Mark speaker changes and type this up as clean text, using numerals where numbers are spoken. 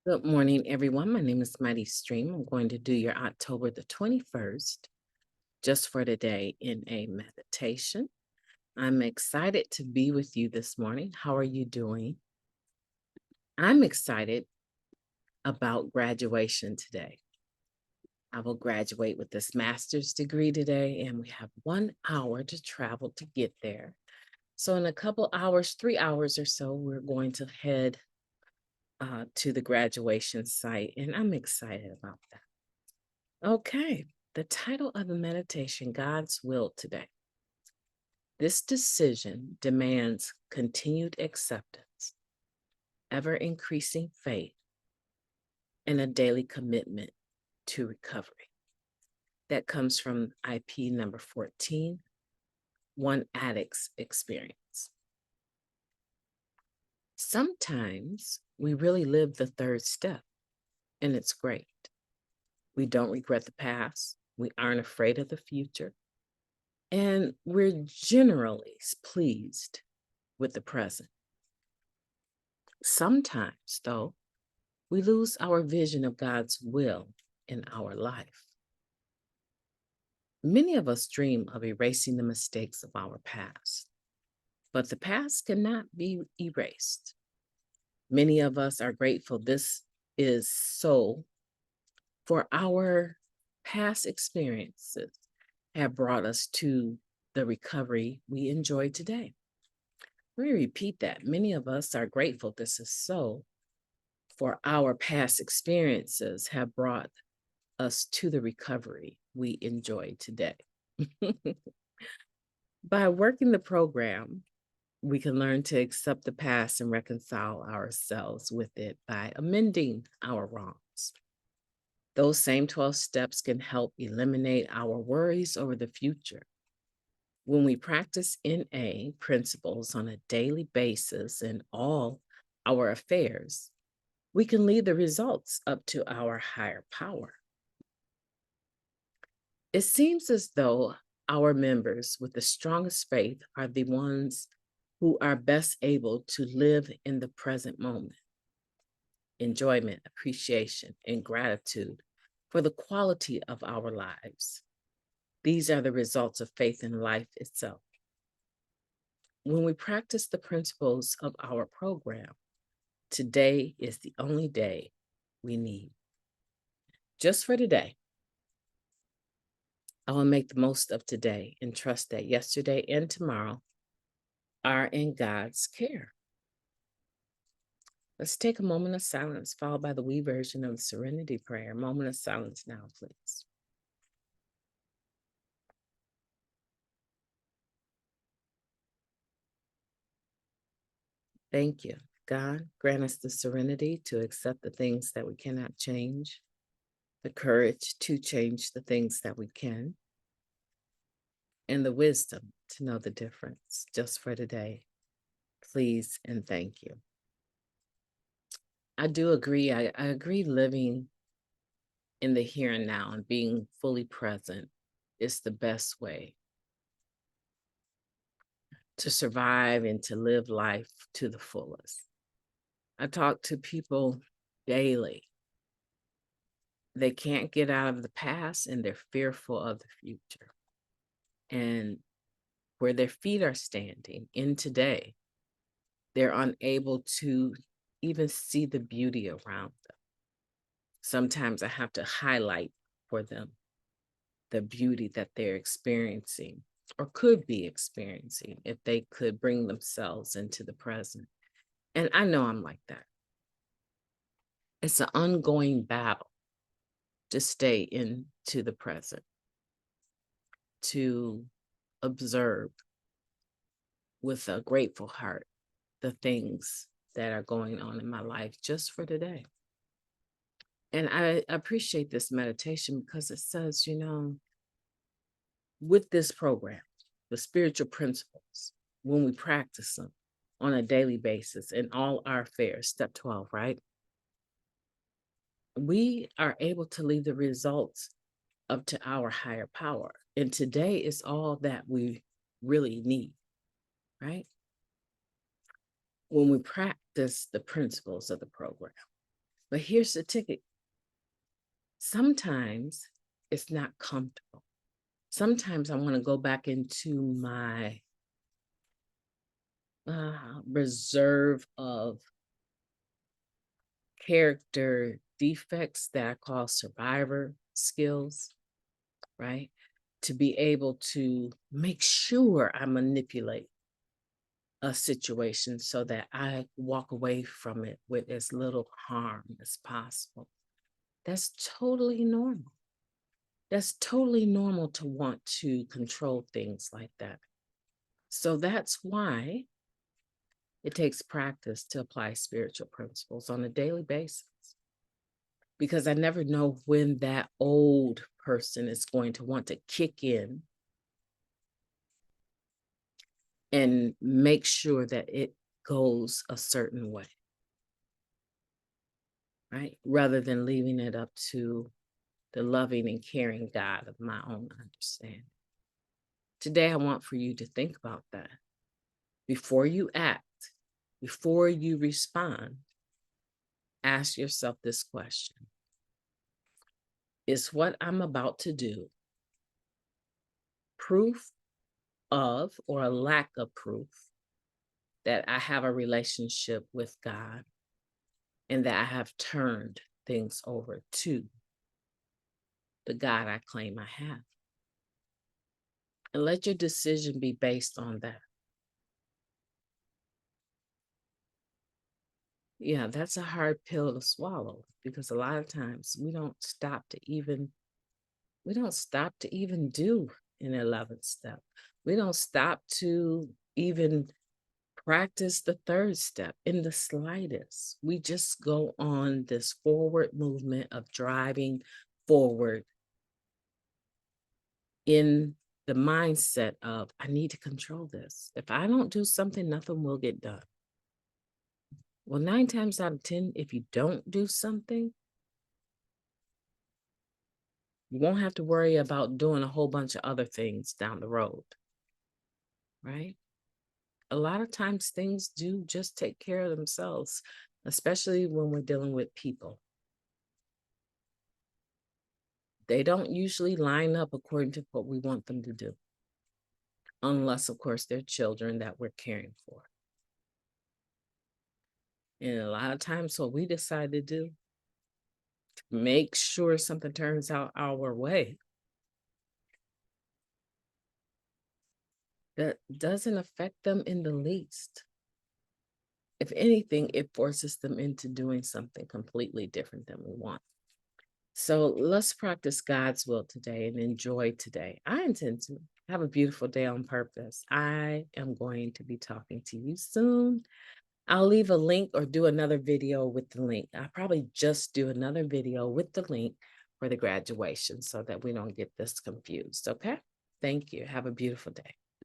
Speaker 1: Good morning, everyone. My name is MightyStream. I'm going to do your October the 21st, just for today, in a meditation. I'm excited to be with you this morning. How are you doing? I'm excited about graduation today. I will graduate with this master's degree today, and we have 1 hour to travel to get there. So, in a couple hours, 3 hours or so, we're going to head to the graduation site, and I'm excited about that. Okay, the title of the meditation, God's Will Today. This decision demands continued acceptance, ever increasing faith, and a daily commitment to recovery. That comes from IP number 14, One Addict's Experience. Sometimes we really live the third step, and it's great. We don't regret the past. We aren't afraid of the future. And we're generally pleased with the present. Sometimes, though, we lose our vision of God's will in our life. Many of us dream of erasing the mistakes of our past, but the past cannot be erased. Many of us are grateful this is so, for our past experiences have brought us to the recovery we enjoy today. Let me repeat that. Many of us are grateful this is so, for our past experiences have brought us to the recovery we enjoy today. By working the program, we can learn to accept the past and reconcile ourselves with it by amending our wrongs. Those same 12 steps can help eliminate our worries over the future. When we practice NA principles on a daily basis in all our affairs, we can leave the results up to our higher power. It seems as though our members with the strongest faith are the ones who are best able to live in the present moment. Enjoyment, appreciation, and gratitude for the quality of our lives. These are the results of faith in life itself. When we practice the principles of our program, today is the only day we need. Just for today, I will make the most of today and trust that yesterday and tomorrow are in God's care. Let's take a moment of silence, followed by the we version of the Serenity Prayer. Moment of silence now, please. Thank you. God, grant us the serenity to accept the things that we cannot change, the courage to change the things that we can, and the wisdom to know the difference just for today. Please and thank you. I do agree. I agree living in the here and now and being fully present is the best way to survive and to live life to the fullest. I talk to people daily. They can't get out of the past and they're fearful of the future. And where their feet are standing in today, they're unable to even see the beauty around them. Sometimes I have to highlight for them the beauty that they're experiencing or could be experiencing if they could bring themselves into the present. And I know I'm like that. It's an ongoing battle to stay into the present, to observe with a grateful heart the things that are going on in my life just for today. And I appreciate this meditation because it says, with this program, the spiritual principles, when we practice them on a daily basis in all our affairs, step 12, right? We are able to leave the results up to our higher power. And today is all that we really need, right? When we practice the principles of the program. But here's the ticket. Sometimes it's not comfortable. Sometimes I want to go back into my reserve of character defects that I call survivor skills, right? To be able to make sure I manipulate a situation so that I walk away from it with as little harm as possible. That's totally normal. That's totally normal to want to control things like that. So that's why it takes practice to apply spiritual principles on a daily basis. Because I never know when that old person is going to want to kick in and make sure that it goes a certain way, right? Rather than leaving it up to the loving and caring God of my own understanding. Today, I want for you to think about that. Before you act, before you respond, ask yourself this question. Is what I'm about to do proof of or a lack of proof that I have a relationship with God and that I have turned things over to the God I claim I have? And let your decision be based on that. Yeah, that's a hard pill to swallow because a lot of times we don't stop to even do an 11th step. We don't stop to even practice the third step in the slightest. We just go on this forward movement of driving forward in the mindset of, I need to control this. If I don't do something, nothing will get done. Well, 9 times out of 10, if you don't do something, you won't have to worry about doing a whole bunch of other things down the road, right? A lot of times things do just take care of themselves, especially when we're dealing with people. They don't usually line up according to what we want them to do, unless, of course, they're children that we're caring for. And a lot of times what we decide to do, to make sure something turns out our way, that doesn't affect them in the least. If anything, it forces them into doing something completely different than we want. So let's practice God's will today and enjoy today. I intend to have a beautiful day on purpose. I am going to be talking to you soon. I'll leave a link or do another video with the link. I'll probably just do another video with the link for the graduation so that we don't get this confused, okay? Thank you. Have a beautiful day.